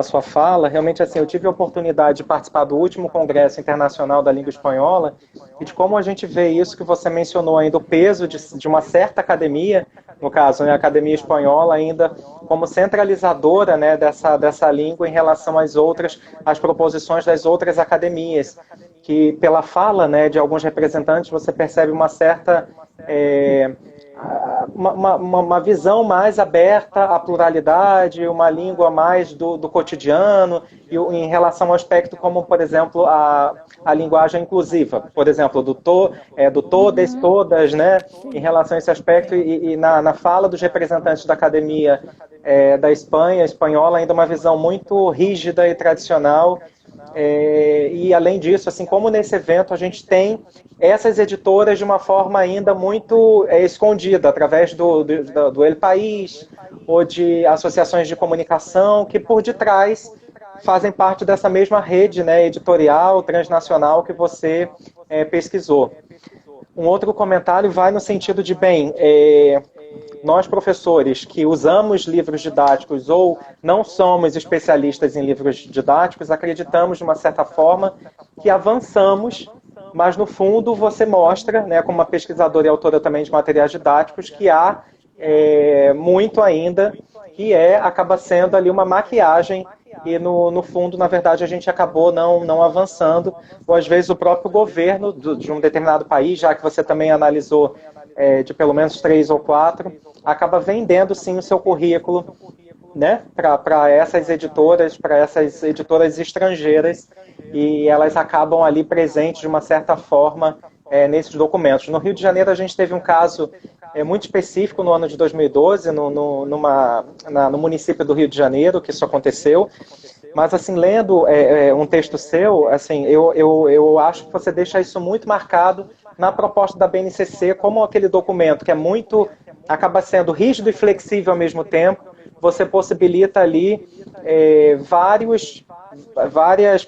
sua fala. Realmente, assim, eu tive a oportunidade de participar do último Congresso Internacional da Língua Espanhola e de como a gente vê isso que você mencionou ainda, o peso de uma certa academia, no caso, né, a Academia Espanhola, ainda como centralizadora, né, dessa língua em relação às outras, às proposições das outras academias, que pela fala, né, de alguns representantes você percebe uma certa uma visão mais aberta à pluralidade, uma língua mais do cotidiano, e em relação ao aspecto como, por exemplo, a linguagem inclusiva, por exemplo, do todas, todas, né, em relação a esse aspecto, e na fala dos representantes da academia da Espanha, espanhola, ainda uma visão muito rígida e tradicional. E além disso, assim como nesse evento a gente tem essas editoras de uma forma ainda muito escondida, através do El País ou de associações de comunicação que por detrás fazem parte dessa mesma rede, né, editorial transnacional que você pesquisou. Um outro comentário vai no sentido de, bem, nós professores que usamos livros didáticos ou não somos especialistas em livros didáticos, acreditamos, de uma certa forma, que avançamos, mas no fundo você mostra, né, como uma pesquisadora e autora também de materiais didáticos, que há muito ainda que acaba sendo ali uma maquiagem e no fundo, na verdade, a gente acabou não avançando, ou às vezes o próprio governo de um determinado país, já que você também analisou de pelo menos 3 ou 4, acaba vendendo sim o seu currículo, né, para essas editoras estrangeiras, e elas acabam ali presentes de uma certa forma nesses documentos. No Rio de Janeiro a gente teve um caso muito específico no ano de 2012, no município do Rio de Janeiro, que isso aconteceu. Mas, assim, lendo um texto seu, assim, eu acho que você deixa isso muito marcado na proposta da BNCC como aquele documento que acaba sendo rígido e flexível ao mesmo tempo. Você possibilita ali várias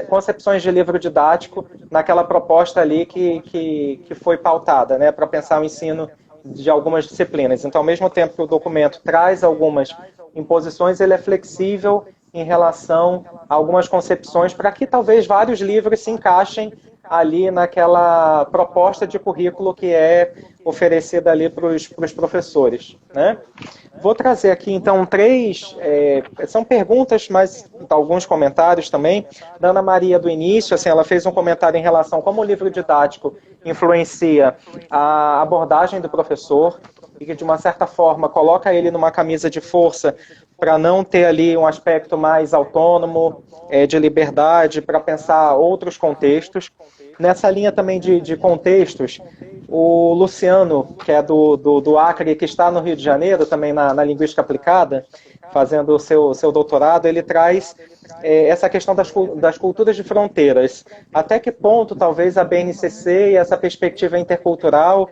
concepções de livro didático naquela proposta ali que foi pautada, né, para pensar o ensino de algumas disciplinas. Então, ao mesmo tempo que o documento traz algumas imposições, ele é flexível em relação a algumas concepções para que talvez vários livros se encaixem ali naquela proposta de currículo que é oferecida ali para os professores, né? Vou trazer aqui, então, são perguntas, mas alguns comentários também. Da Ana Maria, do início, assim, ela fez um comentário em relação a como o livro didático influencia a abordagem do professor e que, de uma certa forma, coloca ele numa camisa de força para não ter ali um aspecto mais autônomo, de liberdade, para pensar outros contextos. Nessa linha também de contextos, o Luciano, que é do Acre, que está no Rio de Janeiro, também na Linguística Aplicada, fazendo o seu doutorado, ele traz essa questão das culturas de fronteiras. Até que ponto, talvez, a BNCC e essa perspectiva intercultural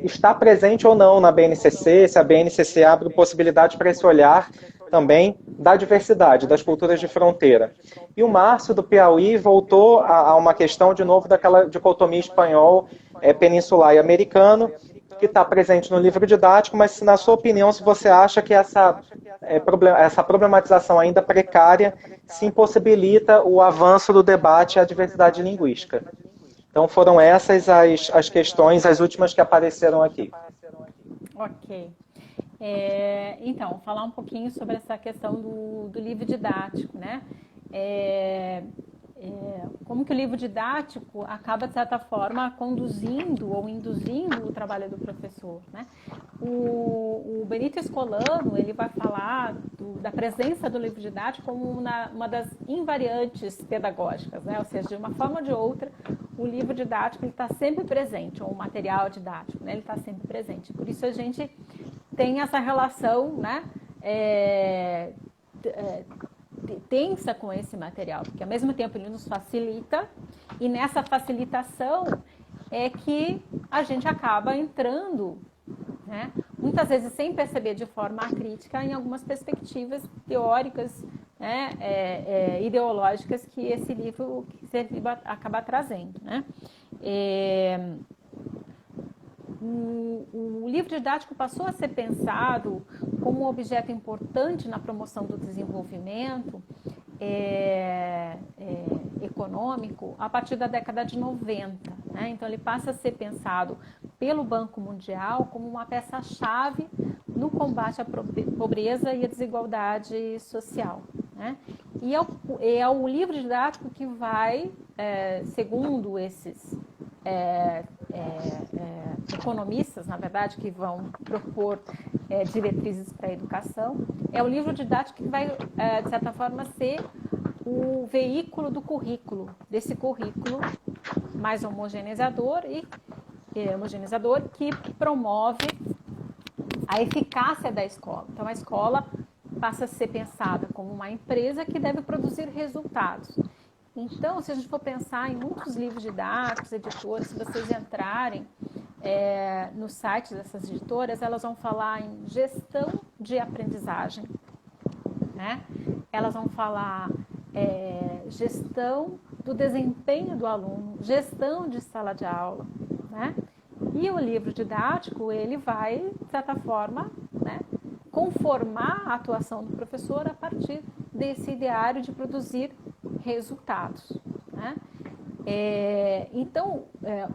está presente ou não na BNCC, se a BNCC abre possibilidade para esse olhar também da diversidade, das culturas de fronteira. E o Márcio, do Piauí, voltou a uma questão, de novo, daquela dicotomia espanhol, peninsular e americano, que está presente no livro didático, mas, na sua opinião, se você acha que essa problematização ainda precária se impossibilita o avanço do debate e a diversidade linguística. Então, foram essas as questões, as últimas que apareceram aqui. Ok. Então, falar um pouquinho sobre essa questão do livro didático, né? como que o livro didático acaba, de certa forma, conduzindo ou induzindo o trabalho do professor, né? O Benito Escolano, ele vai falar da presença do livro didático como uma das invariantes pedagógicas, né? Ou seja, de uma forma ou de outra, o livro didático está sempre presente, ou o material didático, né? Ele está sempre presente. Por isso a gente tem essa relação, né? Tensa com esse material, porque ao mesmo tempo ele nos facilita, e nessa facilitação é que a gente acaba entrando, né, muitas vezes sem perceber de forma crítica, em algumas perspectivas teóricas, né, ideológicas que esse livro acaba trazendo, né? O livro didático passou a ser pensado como um objeto importante na promoção do desenvolvimento econômico a partir da década de 90. Né? Então, ele passa a ser pensado pelo Banco Mundial como uma peça-chave no combate à pobreza e à desigualdade social. Né? E é o livro didático que vai, segundo esses economistas, na verdade, que vão propor diretrizes para a educação, é o livro didático que vai, de certa forma, ser o veículo do currículo, desse currículo mais homogeneizador que promove a eficácia da escola. Então, a escola passa a ser pensada como uma empresa que deve produzir resultados. Então, se a gente for pensar em muitos livros didáticos, editoras, se vocês entrarem no site dessas editoras, elas vão falar em gestão de aprendizagem, né? Elas vão falar gestão do desempenho do aluno, gestão de sala de aula, né? E o livro didático, ele vai, de certa forma, né, conformar a atuação do professor a partir desse ideário de produzir resultados, né? Então,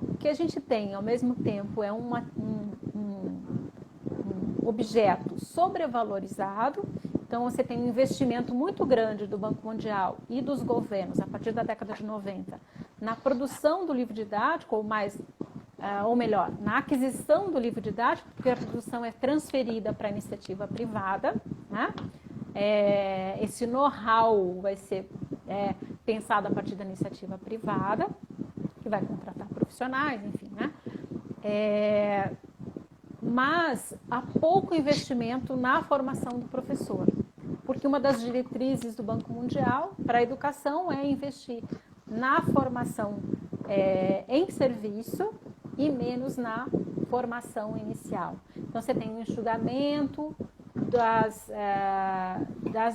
o que a gente tem, ao mesmo tempo, é um objeto sobrevalorizado. Então, você tem um investimento muito grande do Banco Mundial e dos governos, a partir da década de 90, na produção do livro didático, ou melhor, na aquisição do livro didático, porque a produção é transferida para a iniciativa privada, né? Esse know-how vai ser pensado a partir da iniciativa privada, que vai contratar profissionais, enfim, né? Mas há pouco investimento na formação do professor, porque uma das diretrizes do Banco Mundial para a educação é investir na formação em serviço e menos na formação inicial. Então, você tem um enxugamento das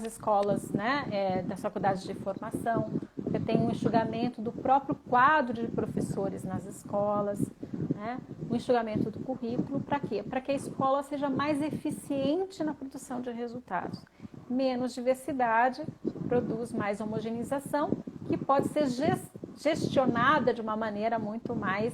escolas, né, das faculdades de formação, você tem um enxugamento do próprio quadro de professores nas escolas, né, um enxugamento do currículo, para quê? Para que a escola seja mais eficiente na produção de resultados. Menos diversidade produz mais homogeneização, que pode ser gestionada de uma maneira muito mais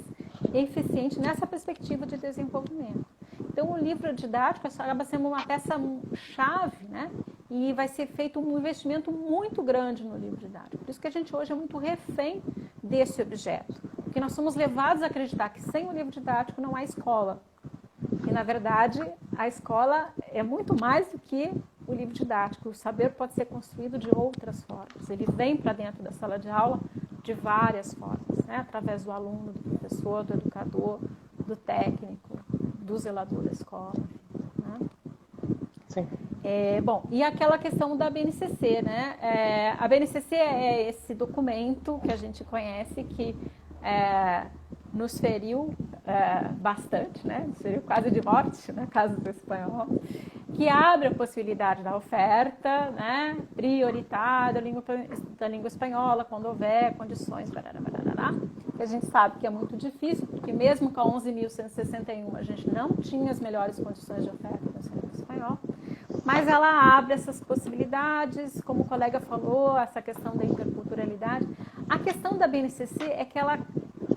eficiente nessa perspectiva de desenvolvimento. Então, o livro didático acaba sendo uma peça-chave, né? E vai ser feito um investimento muito grande no livro didático. Por isso que a gente hoje é muito refém desse objeto. Porque nós somos levados a acreditar que sem o livro didático não há escola. E, na verdade, a escola é muito mais do que o livro didático. O saber pode ser construído de outras formas. Ele vem para dentro da sala de aula de várias formas, né? Através do aluno, do professor, do educador, do técnico, do zelador da escola. Né? Sim. Bom, e aquela questão da BNCC, né? A BNCC é esse documento que a gente conhece que nos feriu bastante, né? Nos feriu quase de morte, no caso do espanhol, que abre a possibilidade da oferta, né, prioritária da língua espanhola, quando houver condições, que a gente sabe que é muito difícil, porque mesmo com a 11.161 a gente não tinha as melhores condições de oferta da língua espanhola, mas ela abre essas possibilidades, como o colega falou, essa questão da interculturalidade. A questão da BNCC é que ela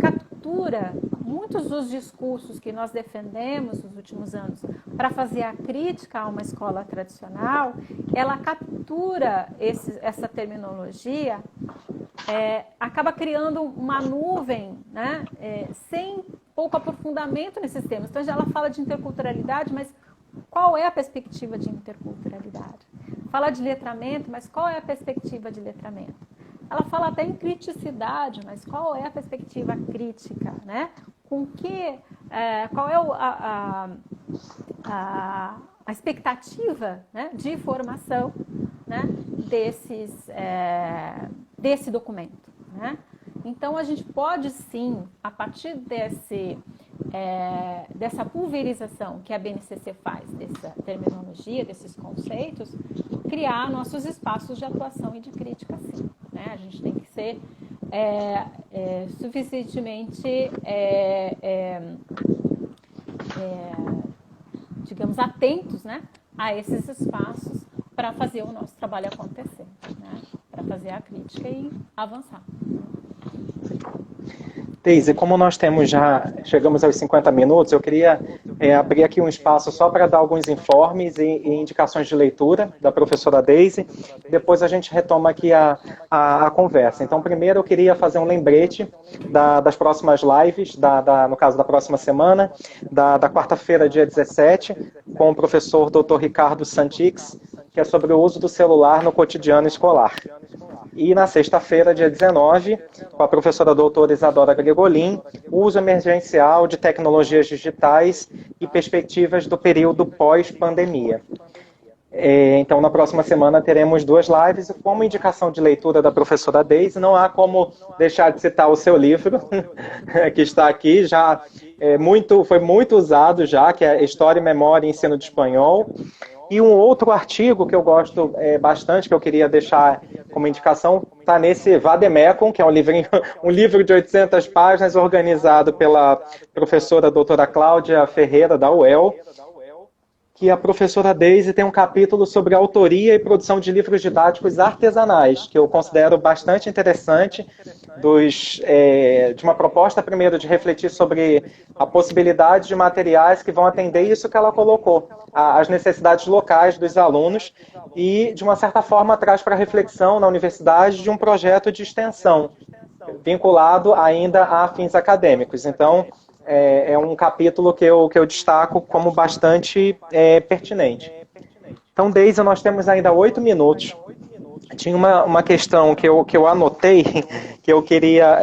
captura muitos dos discursos que nós defendemos nos últimos anos para fazer a crítica a uma escola tradicional, ela captura essa terminologia acaba criando uma nuvem, né, sem pouco aprofundamento nesses temas. Então, ela fala de interculturalidade, mas qual é a perspectiva de interculturalidade? Fala de letramento, mas qual é a perspectiva de letramento? Ela fala até em criticidade, mas qual é a perspectiva crítica, né? Qual é a expectativa, né, de formação, né, desse documento, né? Então, a gente pode, sim, a partir dessa pulverização que a BNCC faz, dessa terminologia, desses conceitos, criar nossos espaços de atuação e de crítica, sim, né? A gente tem que ser suficientemente, digamos, atentos, né, a esses espaços para fazer o nosso trabalho acontecer, né? Para fazer a crítica e avançar. Deise, como nós chegamos aos 50 minutos, eu queria abrir aqui um espaço só para dar alguns informes e indicações de leitura da professora Deise. Depois a gente retoma aqui a conversa. Então, primeiro eu queria fazer um lembrete das próximas lives, no caso da próxima semana, da quarta-feira, dia 17, com o professor Dr. Ricardo Santix, que é sobre o uso do celular no cotidiano escolar. E na sexta-feira, dia 19, com a professora doutora Isadora Gregolin, uso emergencial de tecnologias digitais e perspectivas do período pós-pandemia. Então, na próxima semana teremos 2 lives. Como indicação de leitura da professora Deise, não há como deixar de citar o seu livro, que está aqui, foi muito usado já, que é História e Memória e Ensino de Espanhol. E um outro artigo que eu gosto bastante, que eu queria deixar como indicação, está nesse Vademecum, que é um livro de 800 páginas, organizado pela professora doutora Cláudia Ferreira, da UEL, que a professora Deise tem um capítulo sobre autoria e produção de livros didáticos artesanais, que eu considero bastante interessante, de uma proposta, primeiro, de refletir sobre a possibilidade de materiais que vão atender isso que ela colocou, as necessidades locais dos alunos, e, de uma certa forma, traz para reflexão na universidade de um projeto de extensão, vinculado ainda a fins acadêmicos. Então, é um capítulo que eu destaco como bastante pertinente. Então, Deise, nós temos ainda 8 minutos. Tinha uma questão que eu anotei, que eu queria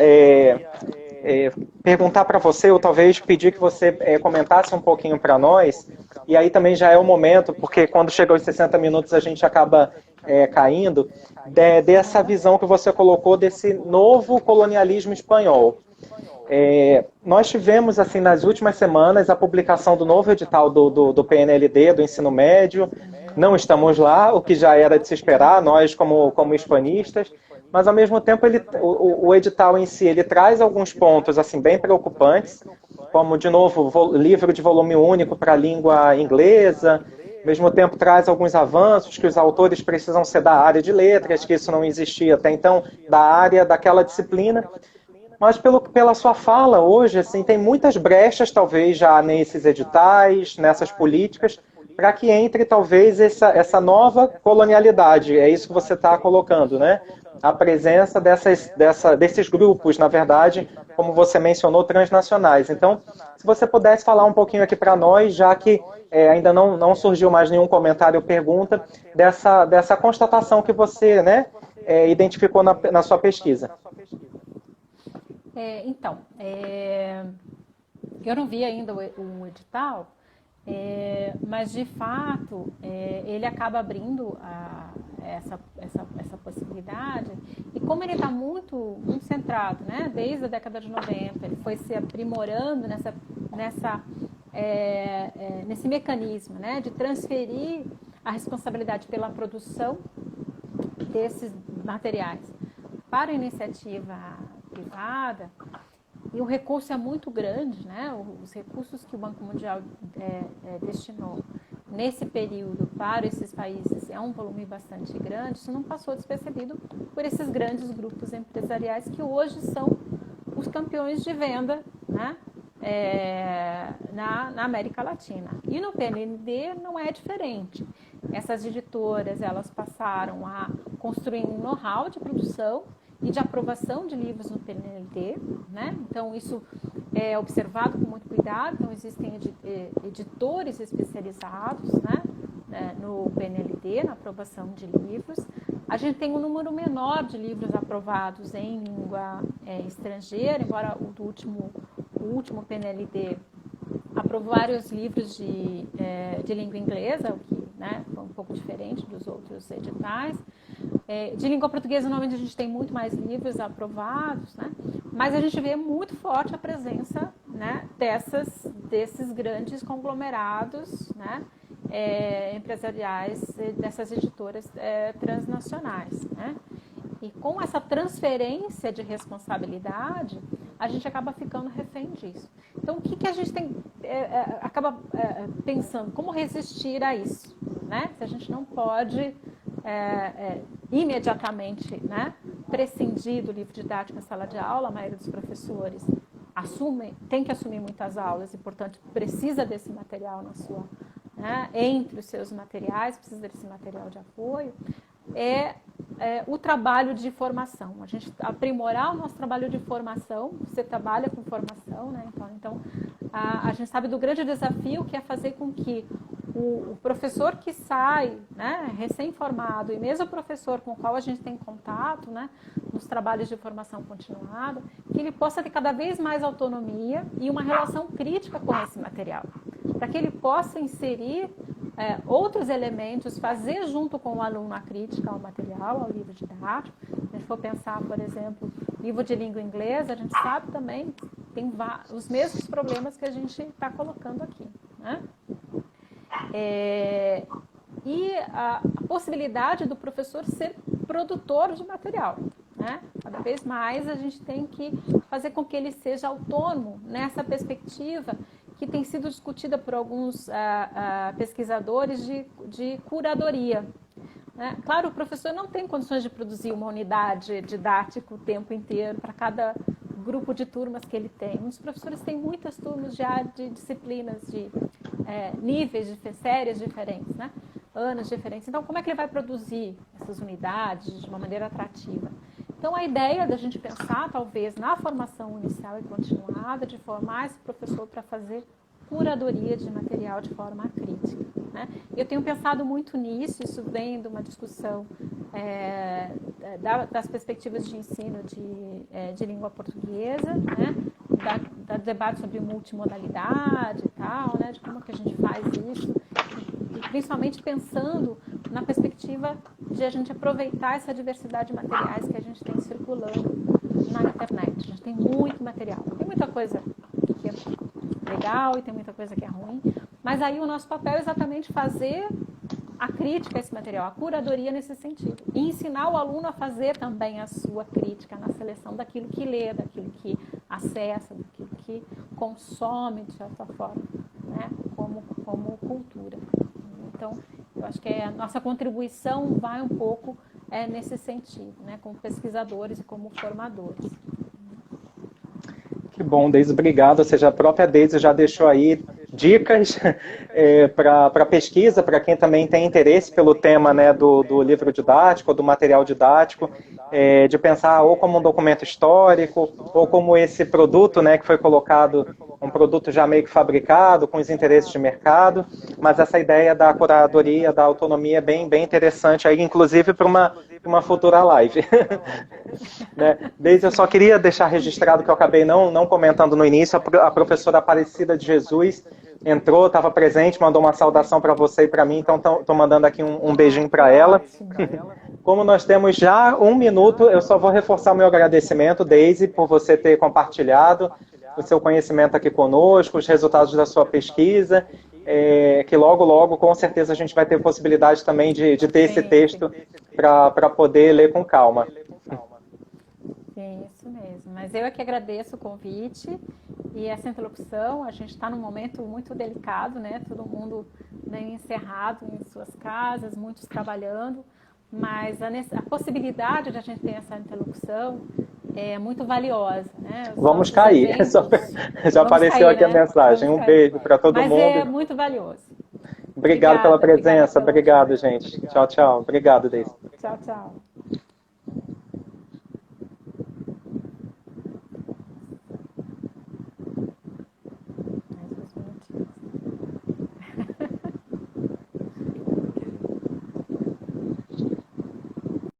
perguntar para você, ou talvez pedir que você comentasse um pouquinho para nós, e aí também já é o momento, porque quando chega aos 60 minutos a gente acaba caindo, dessa visão que você colocou desse novo colonialismo espanhol. Nós tivemos, assim, nas últimas semanas, a publicação do novo edital do PNLD, do ensino médio. Não estamos lá, o que já era de se esperar, nós como hispanistas, mas, ao mesmo tempo, o edital em si, ele traz alguns pontos assim, bem preocupantes, como, de novo, livro de volume único para a língua inglesa. Ao mesmo tempo, traz alguns avanços, que os autores precisam ser da área de letras, que isso não existia até então, da área daquela disciplina. Mas pela sua fala hoje, assim, tem muitas brechas, talvez, já nesses editais, nessas políticas, para que entre, talvez, essa nova colonialidade. É isso que você está colocando, né? A presença desses grupos, na verdade, como você mencionou, transnacionais. Então, se você pudesse falar um pouquinho aqui para nós, já que ainda não surgiu mais nenhum comentário ou pergunta, dessa constatação que você, né, identificou na sua pesquisa. Eu não vi ainda o edital, mas, de fato, ele acaba abrindo essa possibilidade. E como ele está muito centrado, né, desde a década de 90, ele foi se aprimorando nesse mecanismo, né, de transferir a responsabilidade pela produção desses materiais para a iniciativa privada, e o recurso é muito grande, né? Os recursos que o Banco Mundial destinou nesse período para esses países é um volume bastante grande. Isso não passou despercebido por esses grandes grupos empresariais que hoje são os campeões de venda, né? Na América Latina. E no PNLD não é diferente. Essas editoras, elas passaram a construir um know-how de produção, e de aprovação de livros no PNLD, né? Então, isso é observado com muito cuidado. Então, existem editores especializados, né, no PNLD, na aprovação de livros. A gente tem um número menor de livros aprovados em língua estrangeira, embora o último PNLD aprovou vários livros de língua inglesa, o que, né, foi um pouco diferente dos outros editais. De língua portuguesa, normalmente a gente tem muito mais livros aprovados, né? Mas a gente vê muito forte a presença, né, desses grandes conglomerados, né, empresariais, dessas editoras transnacionais, né? E com essa transferência de responsabilidade, a gente acaba ficando refém disso. Então, o que a gente tem, acaba pensando? Como resistir a isso, né? Se a gente não pode imediatamente, né, prescindir do livro didático em sala de aula, a maioria dos professores tem que assumir muitas aulas e, portanto, precisa desse material entre os seus materiais, precisa desse material de apoio, o trabalho de formação. A gente aprimorar o nosso trabalho de formação. Você trabalha com formação, né? Então a gente sabe do grande desafio que é fazer com que o professor que sai, né, recém-formado, e mesmo o professor com o qual a gente tem contato, né, nos trabalhos de formação continuada, que ele possa ter cada vez mais autonomia e uma relação crítica com esse material, para que ele possa inserir outros elementos, fazer junto com o aluno a crítica ao material, ao livro didático. Se a gente for pensar, por exemplo, livro de língua inglesa, a gente sabe também que tem os mesmos problemas que a gente está colocando aqui, né? E a possibilidade do professor ser produtor de material, né? Cada vez mais a gente tem que fazer com que ele seja autônomo nessa perspectiva que tem sido discutida por alguns pesquisadores de curadoria, né? Claro, o professor não tem condições de produzir uma unidade didática o tempo inteiro para cada grupo de turmas que ele tem. Os professores têm muitas turmas já de disciplinas, de níveis, de séries diferentes, né? Anos diferentes. Então, como é que ele vai produzir essas unidades de uma maneira atrativa? Então, a ideia da gente pensar, talvez, na formação inicial e continuada, de formar esse professor para fazer curadoria de material de forma crítica, né? Eu tenho pensado muito nisso, isso vem de uma discussão das perspectivas de ensino de língua portuguesa, né? Da debate sobre multimodalidade e tal, né? De como que a gente faz isso, e principalmente pensando na perspectiva de a gente aproveitar essa diversidade de materiais que a gente tem circulando na internet. A gente tem muito material, tem muita coisa que é legal e tem muita coisa que é ruim, mas aí o nosso papel é exatamente fazer a crítica a esse material, a curadoria nesse sentido, e ensinar o aluno a fazer também a sua crítica na seleção daquilo que lê, daquilo que acessa, daquilo que consome de certa forma, né, como cultura. Então, eu acho que a nossa contribuição vai um pouco nesse sentido, né, como pesquisadores e como formadores. Que bom, Deise, obrigado. Ou seja, a própria Deise já deixou aí dicas para pesquisa, para quem também tem interesse pelo tema, né, do livro didático, do material didático, de pensar ou como um documento histórico, ou como esse produto, né, que foi colocado, um produto já meio que fabricado, com os interesses de mercado, mas essa ideia da curadoria, da autonomia é bem interessante, aí, inclusive para uma futura live. Né? Desde eu só queria deixar registrado que eu acabei não comentando no início, a professora Aparecida de Jesus entrou, estava presente, mandou uma saudação para você e para mim, então estou mandando aqui um beijinho para ela. Como nós temos já 1 minuto, eu só vou reforçar o meu agradecimento, Deise, por você ter compartilhado o seu conhecimento aqui conosco, os resultados da sua pesquisa, que logo, com certeza, a gente vai ter possibilidade também de ter esse texto para poder ler com calma. Sim, isso mesmo. Mas eu é que agradeço o convite e essa interlocução. A gente está num momento muito delicado, né? Todo mundo meio encerrado em suas casas, muitos trabalhando, mas a possibilidade de a gente ter essa interlocução é muito valiosa, né? Vamos cair. Já apareceu cair, aqui, né? A mensagem. Um beijo para todo mundo. Mas é muito valioso. Obrigado pela presença. Obrigado, gente. Tchau, tchau. Obrigado, Deise. Tchau, tchau.